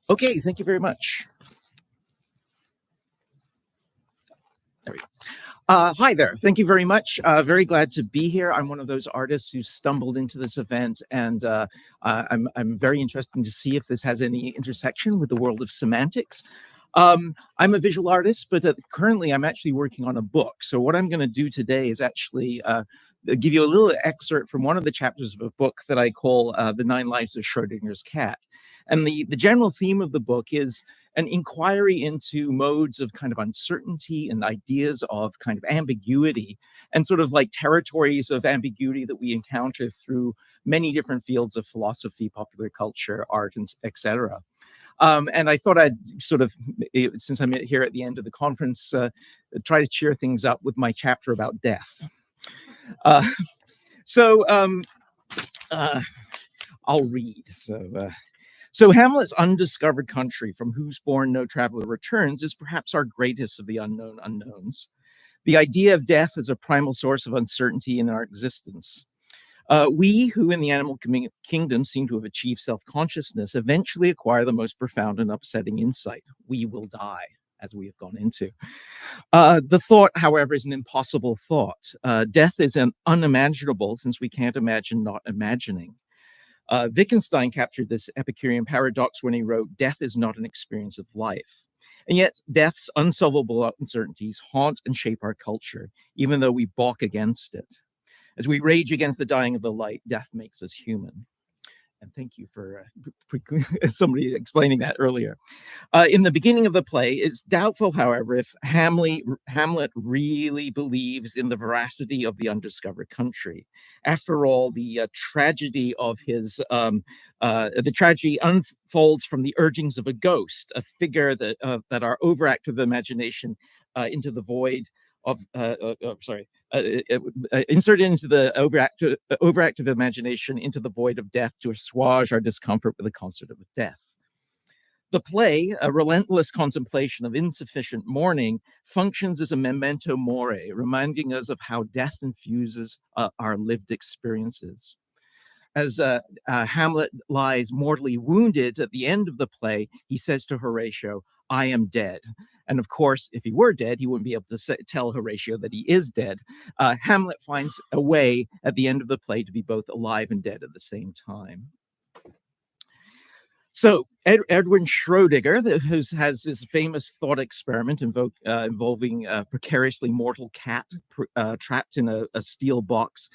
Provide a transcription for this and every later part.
Okay, thank you very much. There we go. Hi there. Thank you very much. Very glad to be here. I'm one of those artists who stumbled into this event, and I'm very interested to see if this has any intersection with the world of semantics. I'm a visual artist, but currently I'm actually working on a book. So what I'm going to do today is actually give you a little excerpt from one of the chapters of a book that I call The 9 Lives of Schrodinger's Cat. And the general theme of the book is an inquiry into modes of kind of uncertainty and ideas of kind of ambiguity and sort of like territories of ambiguity that we encounter through many different fields of philosophy, popular culture, art, and etc. And I thought I'd sort of, since I'm here at the end of the conference, try to cheer things up with my chapter about death. I'll read. So Hamlet's undiscovered country, from whose bourne no traveler returns, is perhaps our greatest of the unknown unknowns. The idea of death is a primal source of uncertainty in our existence. We, who in the animal kingdom seem to have achieved self-consciousness, eventually acquire the most profound and upsetting insight. We will die, as we have gone into. The thought, however, is an impossible thought. Death is an unimaginable, since we can't imagine not imagining. Wittgenstein captured this Epicurean paradox when he wrote, "Death is not an experience of life." And yet, death's unsolvable uncertainties haunt and shape our culture, even though we balk against it. As we rage against the dying of the light, death makes us human. And thank you for somebody explaining that earlier. In the beginning of the play, it's doubtful, however, if Hamlet really believes in the veracity of the undiscovered country. After all, the tragedy of his the tragedy unfolds from the urgings of a ghost, a figure that our overactive imagination into the void of inserted into the overactive imagination into the void of death to assuage our discomfort with the concert of death. The play, a relentless contemplation of insufficient mourning, functions as a memento mori, reminding us of how death infuses our lived experiences. As Hamlet lies mortally wounded at the end of the play, he says to Horatio, "I am dead." And of course, if he were dead, he wouldn't be able to tell Horatio that he is dead. Hamlet finds a way at the end of the play to be both alive and dead at the same time. So Edwin Schrödinger, who has this famous thought experiment involving a precariously mortal cat trapped in a steel box.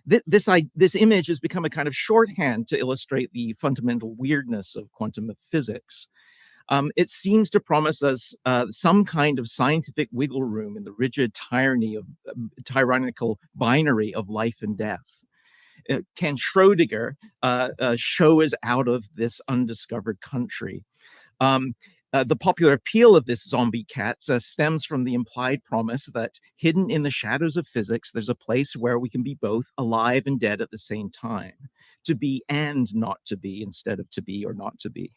This image has become a kind of shorthand to illustrate the fundamental weirdness of quantum physics. It seems to promise us some kind of scientific wiggle room in the rigid tyrannical binary of life and death. Can Schrödinger show us out of this undiscovered country? The popular appeal of this zombie cat stems from the implied promise that hidden in the shadows of physics, there's a place where we can be both alive and dead at the same time, to be and not to be instead of to be or not to be.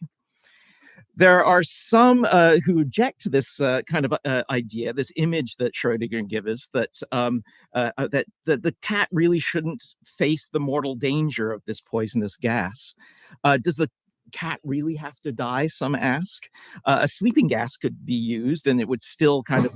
There are some who object to this kind of idea, this image that Schrödinger gives us, that the cat really shouldn't face the mortal danger of this poisonous gas. Does the cat really have to die? Some ask. A sleeping gas could be used, and it would still kind of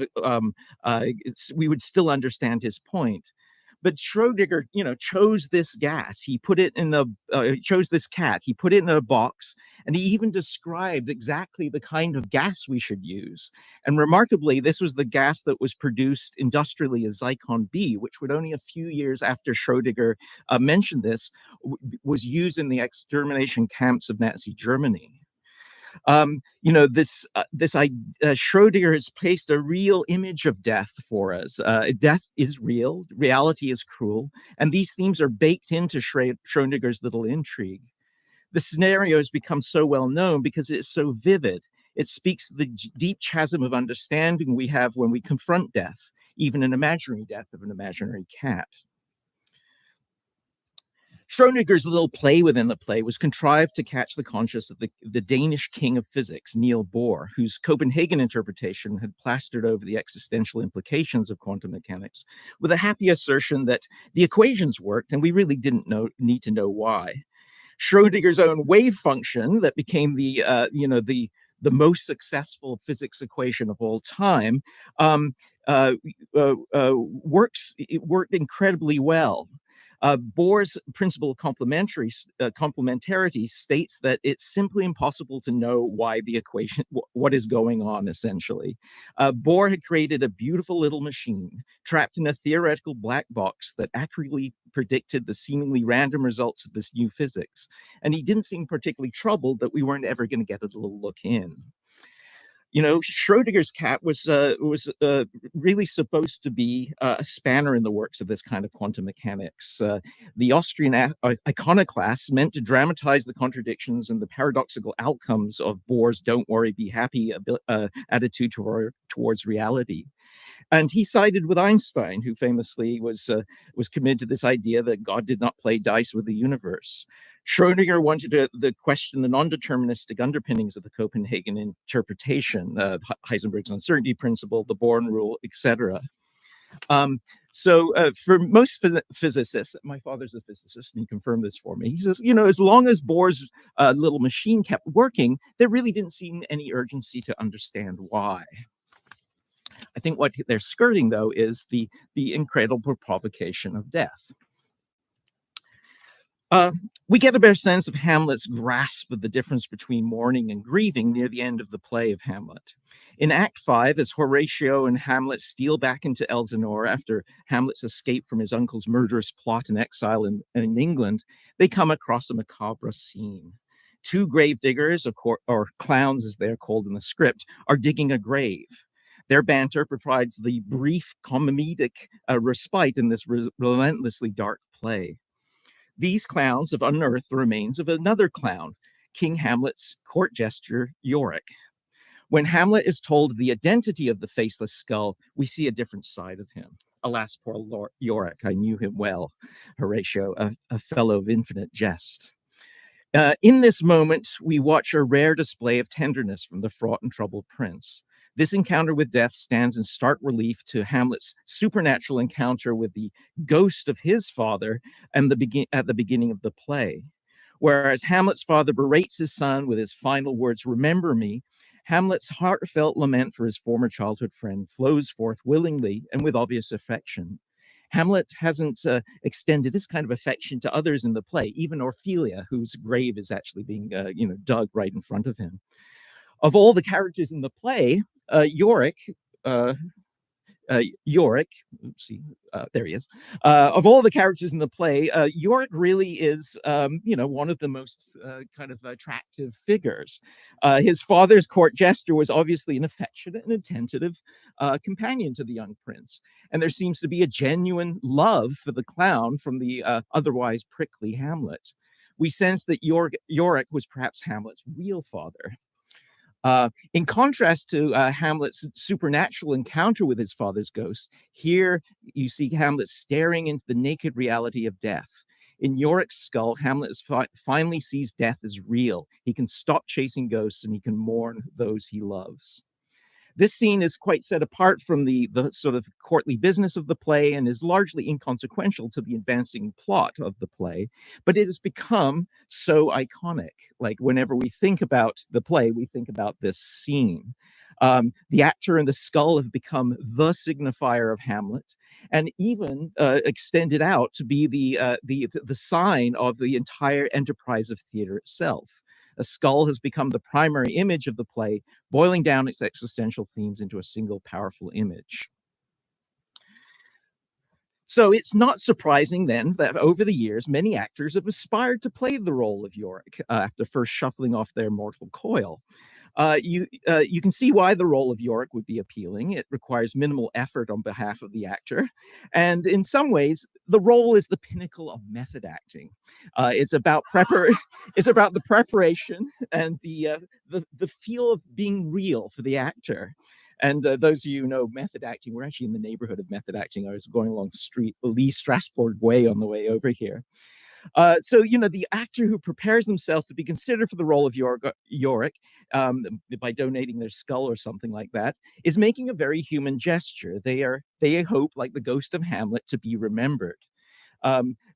we would still understand his point. But Schrödinger, chose this gas. He put it in chose this cat. He put it in a box, and he even described exactly the kind of gas we should use. And remarkably, this was the gas that was produced industrially as Zyklon B, which would only a few years after Schrödinger mentioned this, was used in the extermination camps of Nazi Germany. Schrödinger has placed a real image of death for us. Death is real, reality is cruel, and these themes are baked into Schrödinger's little intrigue. The scenario has become so well known because it is so vivid. It speaks to the deep chasm of understanding we have when we confront death, even an imaginary death of an imaginary cat. Schrödinger's little play within the play was contrived to catch the conscience of the Danish king of physics, Niels Bohr, whose Copenhagen interpretation had plastered over the existential implications of quantum mechanics with a happy assertion that the equations worked and we really didn't need to know why. Schrodinger's own wave function that became the most successful physics equation of all time, um, it worked incredibly well. Bohr's principle of complementarity states that it's simply impossible to know why the equation, what is going on, essentially. Bohr had created a beautiful little machine trapped in a theoretical black box that accurately predicted the seemingly random results of this new physics. And he didn't seem particularly troubled that we weren't ever going to get a little look in. Schrodinger's cat was really supposed to be a spanner in the works of this kind of quantum mechanics. The Austrian iconoclasts meant to dramatize the contradictions and the paradoxical outcomes of Bohr's "don't worry, be happy" attitude towards reality. And he sided with Einstein, who famously was committed to this idea that God did not play dice with the universe. Schrodinger wanted to question the non-deterministic underpinnings of the Copenhagen interpretation, Heisenberg's uncertainty principle, the Born rule, etc. For most physicists, my father's a physicist and he confirmed this for me. He says, as long as Bohr's little machine kept working, there really didn't seem any urgency to understand why. I think what they're skirting, though, is the incredible provocation of death. We get a better sense of Hamlet's grasp of the difference between mourning and grieving near the end of the play of Hamlet. In Act 5, as Horatio and Hamlet steal back into Elsinore after Hamlet's escape from his uncle's murderous plot and exile in England, they come across a macabre scene. Two gravediggers, or clowns as they're called in the script, are digging a grave. Their banter provides the brief comedic respite in this relentlessly dark play. These clowns have unearthed the remains of another clown, King Hamlet's court jester, Yorick. When Hamlet is told the identity of the faceless skull, we see a different side of him. Alas, poor Yorick, I knew him well, Horatio, a fellow of infinite jest. In this moment, we watch a rare display of tenderness from the fraught and troubled prince. This encounter with death stands in stark relief to Hamlet's supernatural encounter with the ghost of his father at the beginning of the play. Whereas Hamlet's father berates his son with his final words, "Remember me," Hamlet's heartfelt lament for his former childhood friend flows forth willingly and with obvious affection. Hamlet hasn't extended this kind of affection to others in the play, even Ophelia, whose grave is actually being dug right in front of him. Of all the characters in the play, Yorick, there he is. Of all the characters in the play, Yorick really is, one of the most kind of attractive figures. His father's court jester was obviously an affectionate and attentive companion to the young prince, and there seems to be a genuine love for the clown from the otherwise prickly Hamlet. We sense that Yorick was perhaps Hamlet's real father. In contrast to Hamlet's supernatural encounter with his father's ghost, here you see Hamlet staring into the naked reality of death. In Yorick's skull, Hamlet finally sees death as real. He can stop chasing ghosts and he can mourn those he loves. This scene is quite set apart from the sort of courtly business of the play and is largely inconsequential to the advancing plot of the play, but it has become so iconic. Like whenever we think about the play, we think about this scene. The actor and the skull have become the signifier of Hamlet, and even extended out to be the sign of the entire enterprise of theater itself. A skull has become the primary image of the play, boiling down its existential themes into a single powerful image. So it's not surprising then that over the years, many actors have aspired to play the role of Yorick after first shuffling off their mortal coil. You can see why the role of Yorick would be appealing. It requires minimal effort on behalf of the actor. And in some ways, the role is the pinnacle of method acting. It's about the preparation and the feel of being real for the actor. And those of you who know method acting, we're actually in the neighborhood of method acting. I was going along the street, Lee Strasbourg Way on the way over here. The actor who prepares themselves to be considered for the role of Yorick by donating their skull or something like that is making a very human gesture. They hope, like the ghost of Hamlet, to be remembered.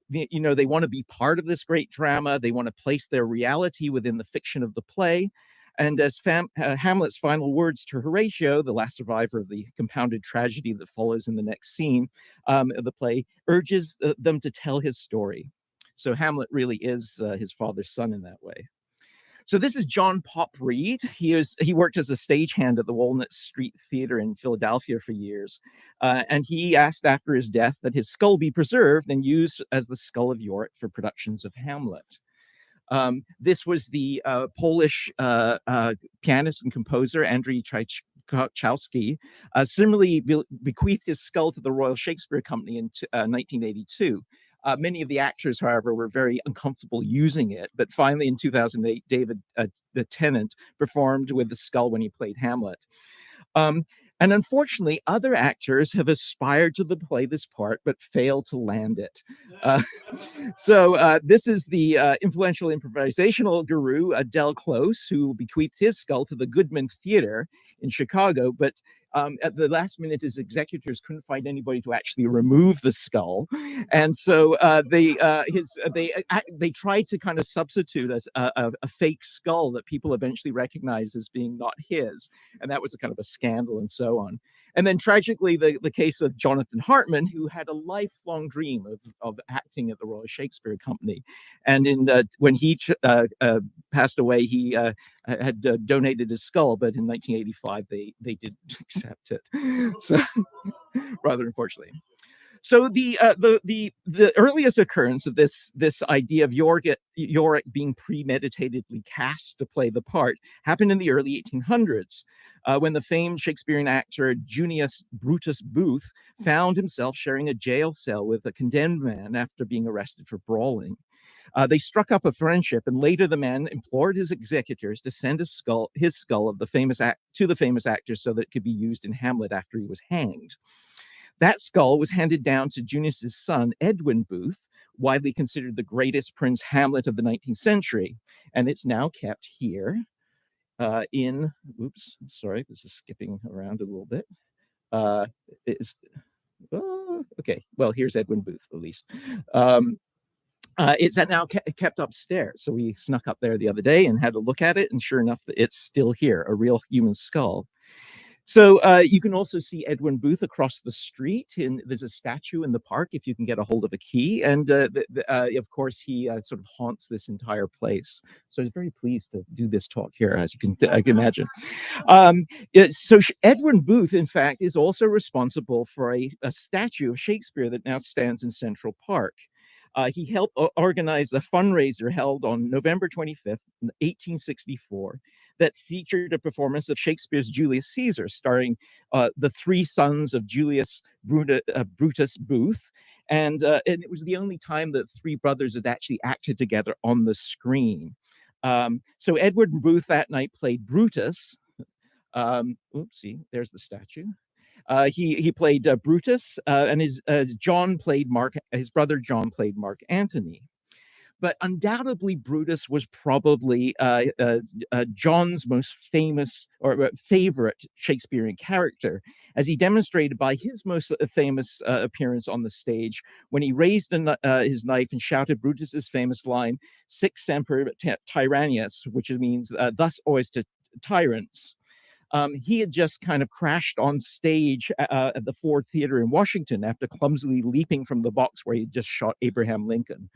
they want to be part of this great drama. They want to place their reality within the fiction of the play. And as Hamlet's final words to Horatio, the last survivor of the compounded tragedy that follows in the next scene of the play, urges them to tell his story. So Hamlet really is his father's son in that way. So this is John Pop Reed. He worked as a stagehand at the Walnut Street Theater in Philadelphia for years, and he asked after his death that his skull be preserved and used as the skull of Yorick for productions of Hamlet. This was the Polish pianist and composer Andrzej Tchaikovsky, similarly bequeathed his skull to the Royal Shakespeare Company in 1982. Many of the actors, however, were very uncomfortable using it, but finally in 2008, David the Tennant performed with the skull when he played Hamlet. And unfortunately, other actors have aspired to play this part, but failed to land it. So this is the influential improvisational guru, Del Close, who bequeathed his skull to the Goodman Theater in Chicago, but at the last minute, his executors couldn't find anybody to actually remove the skull, and so they tried to kind of substitute a fake skull that people eventually recognized as being not his, and that was a kind of a scandal and so on. And then tragically, the case of Jonathan Hartman, who had a lifelong dream of acting at the Royal Shakespeare Company, and when he passed away, he had donated his skull, but in 1985 they didn't accept it. So rather unfortunately. So the earliest occurrence of this idea of Yorick being premeditatedly cast to play the part happened in the early 1800s, when the famed Shakespearean actor Junius Brutus Booth found himself sharing a jail cell with a condemned man after being arrested for brawling. They struck up a friendship, and later the man implored his executors to send his skull to the famous actor so that it could be used in Hamlet after he was hanged. That skull was handed down to Junius's son, Edwin Booth, widely considered the greatest Prince Hamlet of the 19th century. And it's now kept here oops, sorry, this is skipping around a little bit. Okay, well, here's Edwin Booth, at least. It's now kept upstairs. So we snuck up there the other day and had a look at it, and sure enough, it's still here, a real human skull. So you can also see Edwin Booth across the street. There's a statue in the park if you can get a hold of a key. And of course, he sort of haunts this entire place. So I'm very pleased to do this talk here, as you can imagine. So Edwin Booth, in fact, is also responsible for a statue of Shakespeare that now stands in Central Park. He helped organize a fundraiser held on November 25th, 1864, that featured a performance of Shakespeare's Julius Caesar, starring the three sons of Julius Brutus Booth. And it was the only time that three brothers had actually acted together on the screen. So Edward Booth that night played Brutus. Oopsie, there's the statue. He played Brutus, and his brother John played Mark Antony. But undoubtedly, Brutus was probably John's most famous or favorite Shakespearean character, as he demonstrated by his most famous appearance on the stage when he raised his knife and shouted Brutus's famous line, "Sic semper tyrannius," which means "thus always to tyrants." He had just kind of crashed on stage at the Ford Theater in Washington after clumsily leaping from the box where he just shot Abraham Lincoln.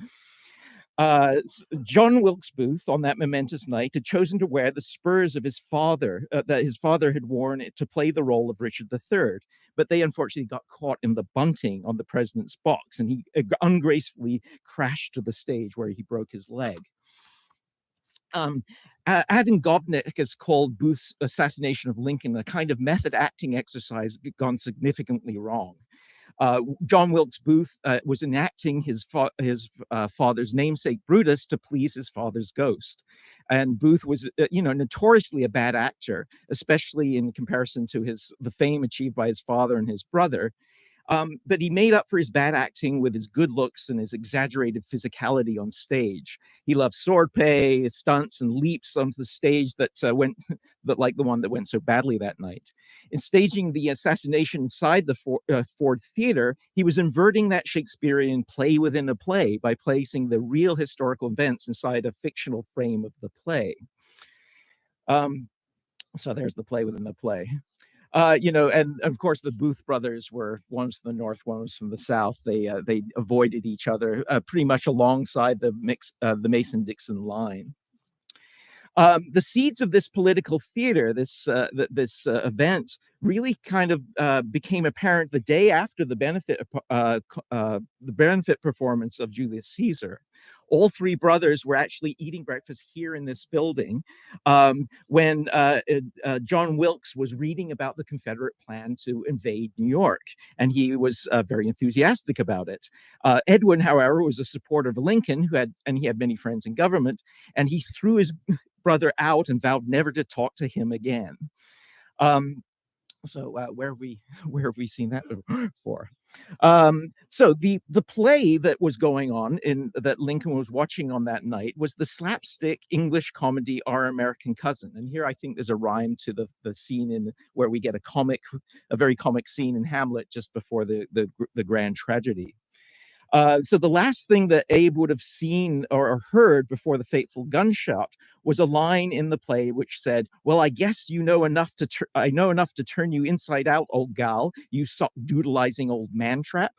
John Wilkes Booth, on that momentous night, had chosen to wear the spurs of his father that his father had worn to play the role of Richard III, but they unfortunately got caught in the bunting on the president's box, and he ungracefully crashed to the stage where he broke his leg. Adam Gopnik has called Booth's assassination of Lincoln a kind of method acting exercise gone significantly wrong. John Wilkes Booth was enacting his father's namesake Brutus to please his father's ghost, and Booth was, notoriously a bad actor, especially in comparison to the fame achieved by his father and his brother. But he made up for his bad acting with his good looks and his exaggerated physicality on stage. He loved swordplay, stunts, and leaps onto the stage that went, that like the one that went so badly that night. In staging the assassination inside the Ford Theater, he was inverting that Shakespearean play within a play by placing the real historical events inside a fictional frame of the play. So there's the play within the play. And of course the Booth brothers were, one was from the north, one was from the south. They avoided each other pretty much alongside the Mason-Dixon line. The seeds of this political theater, this event, really kind of became apparent the day after the benefit performance of Julius Caesar. All three brothers were actually eating breakfast here in this building when John Wilkes was reading about the Confederate plan to invade New York, and he was very enthusiastic about it. Edwin, however, was a supporter of Lincoln, he had many friends in government, and he threw his brother out and vowed never to talk to him again. So where have we seen that before? So the play that was going on that Lincoln was watching on that night was the slapstick English comedy Our American Cousin. And here I think there's a rhyme to the scene where we get a very comic scene in Hamlet just before the grand tragedy. So the last thing that Abe would have seen or heard before the fateful gunshot was a line in the play which said, "Well, I guess you know enough I know enough to turn you inside out, old gal, you sock-doodleizing old man-trap."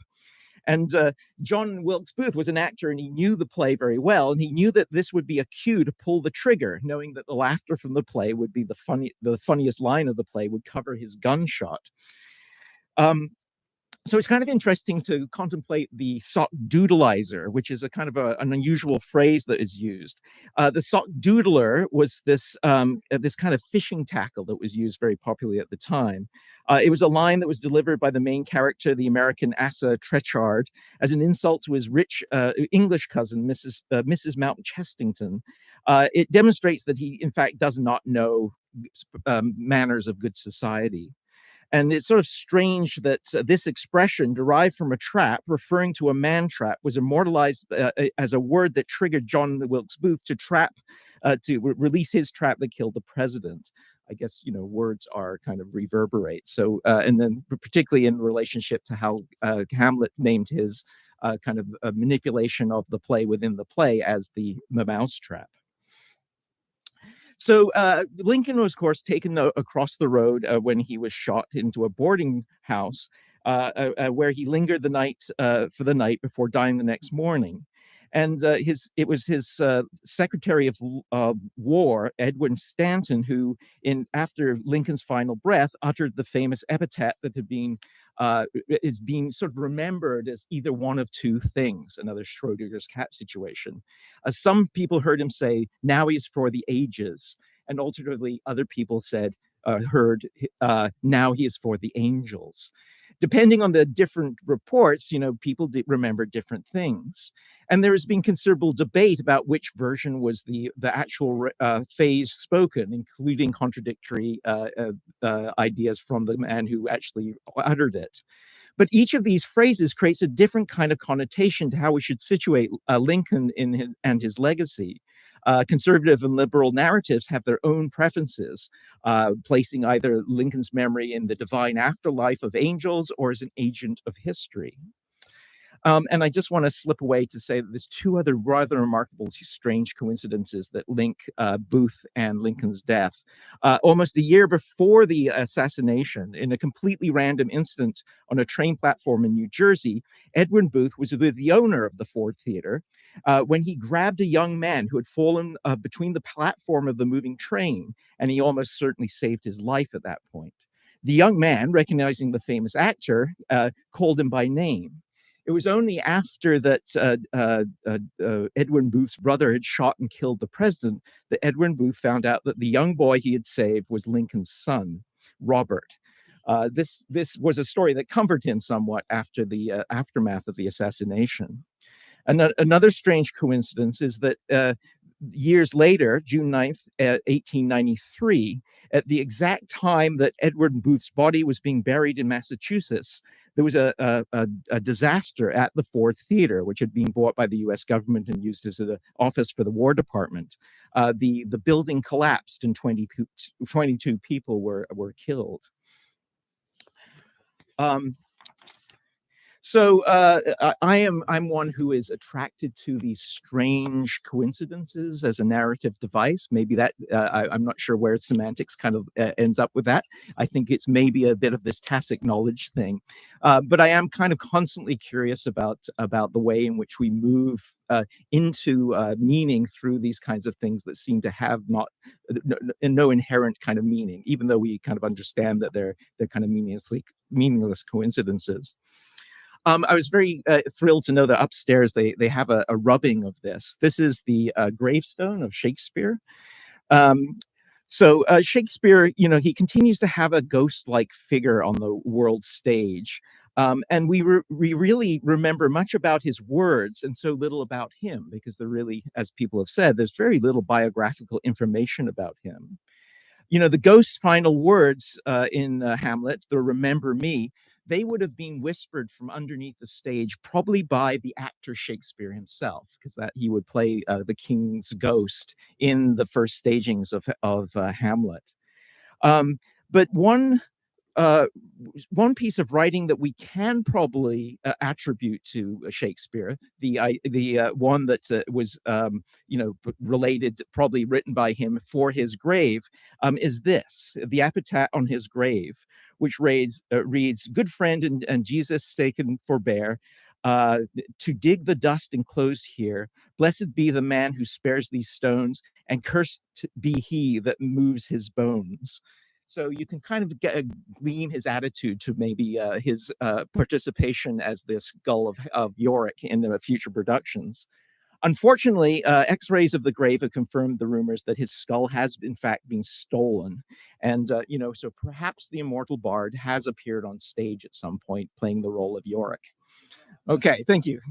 And John Wilkes Booth was an actor, and he knew the play very well, and he knew that this would be a cue to pull the trigger, knowing that the laughter from the play would be the funniest line of the play would cover his gunshot. So it's kind of interesting to contemplate the sock doodleizer, which is a kind of an unusual phrase that is used. The sock doodler was this kind of fishing tackle that was used very popularly at the time. It was a line that was delivered by the main character, the American Asa Trenchard, as an insult to his rich English cousin, Mrs. Mount Chestington. It demonstrates that he, in fact, does not know manners of good society. And it's sort of strange that this expression, derived from a trap referring to a man trap, was immortalized as a word that triggered John Wilkes Booth to release his trap that killed the president. I guess, words are kind of reverberate. So, and then particularly in relationship to how Hamlet named his kind of manipulation of the play within the play as the mousetrap. So Lincoln was, of course, taken across the road when he was shot into a boarding house where he lingered for the night before dying the next morning. And it was his Secretary of War, Edwin Stanton, who, after Lincoln's final breath, uttered the famous epithet that is being sort of remembered as either one of two things, another Schrodinger's cat situation. Some people heard him say, "Now he is for the ages," and alternatively, other people heard, "Now he is for the angels." Depending on the different reports, people remember different things. And there has been considerable debate about which version was the actual phrase spoken, including contradictory ideas from the man who actually uttered it. But each of these phrases creates a different kind of connotation to how we should situate Lincoln and his legacy. Conservative and liberal narratives have their own preferences, placing either Lincoln's memory in the divine afterlife of angels or as an agent of history. And I just want to slip away to say that there's two other rather remarkable, strange coincidences that link Booth and Lincoln's death. Almost a year before the assassination, in a completely random incident on a train platform in New Jersey, Edwin Booth was with the owner of the Ford Theater when he grabbed a young man who had fallen between the platform of the moving train, and he almost certainly saved his life at that point. The young man, recognizing the famous actor, called him by name. It was only after that Edwin Booth's brother had shot and killed the president that Edwin Booth found out that the young boy he had saved was Lincoln's son, Robert. This was a story that comforted him somewhat after the aftermath of the assassination. Another strange coincidence is that years later, June 9th, 1893, at the exact time that Edward Booth's body was being buried in Massachusetts, there was a disaster at the Ford Theater, which had been bought by the U.S. government and used as an office for the War Department. The building collapsed and 22 people were killed. So I'm one who is attracted to these strange coincidences as a narrative device. Maybe that I'm not sure where semantics kind of ends up with that. I think it's maybe a bit of this tacit knowledge thing, but I am kind of constantly curious about the way in which we move into meaning through these kinds of things that seem to have no inherent kind of meaning, even though we kind of understand that they're kind of meaningless coincidences. I was very thrilled to know that upstairs they have a rubbing of this. This is the gravestone of Shakespeare. So Shakespeare, he continues to have a ghost-like figure on the world stage. And we really remember much about his words and so little about him, because there really, as people have said, there's very little biographical information about him. The ghost's final words in Hamlet, the "Remember me," they would have been whispered from underneath the stage, probably by the actor Shakespeare himself, because that he would play the king's ghost in the first stagings of Hamlet. But one piece of writing that we can probably attribute to Shakespeare, the one that was related, probably written by him for his grave, is this: the epitaph on his grave, which reads, "Good friend, and Jesus taken forbear, to dig the dust enclosed here. Blessed be the man who spares these stones, and cursed be he that moves his bones." So you can kind of glean his attitude to maybe his participation as this gull of Yorick in the future productions. Unfortunately, X-rays of the grave have confirmed the rumors that his skull has in fact been stolen. And, so perhaps the immortal bard has appeared on stage at some point playing the role of Yorick. Okay, thank you.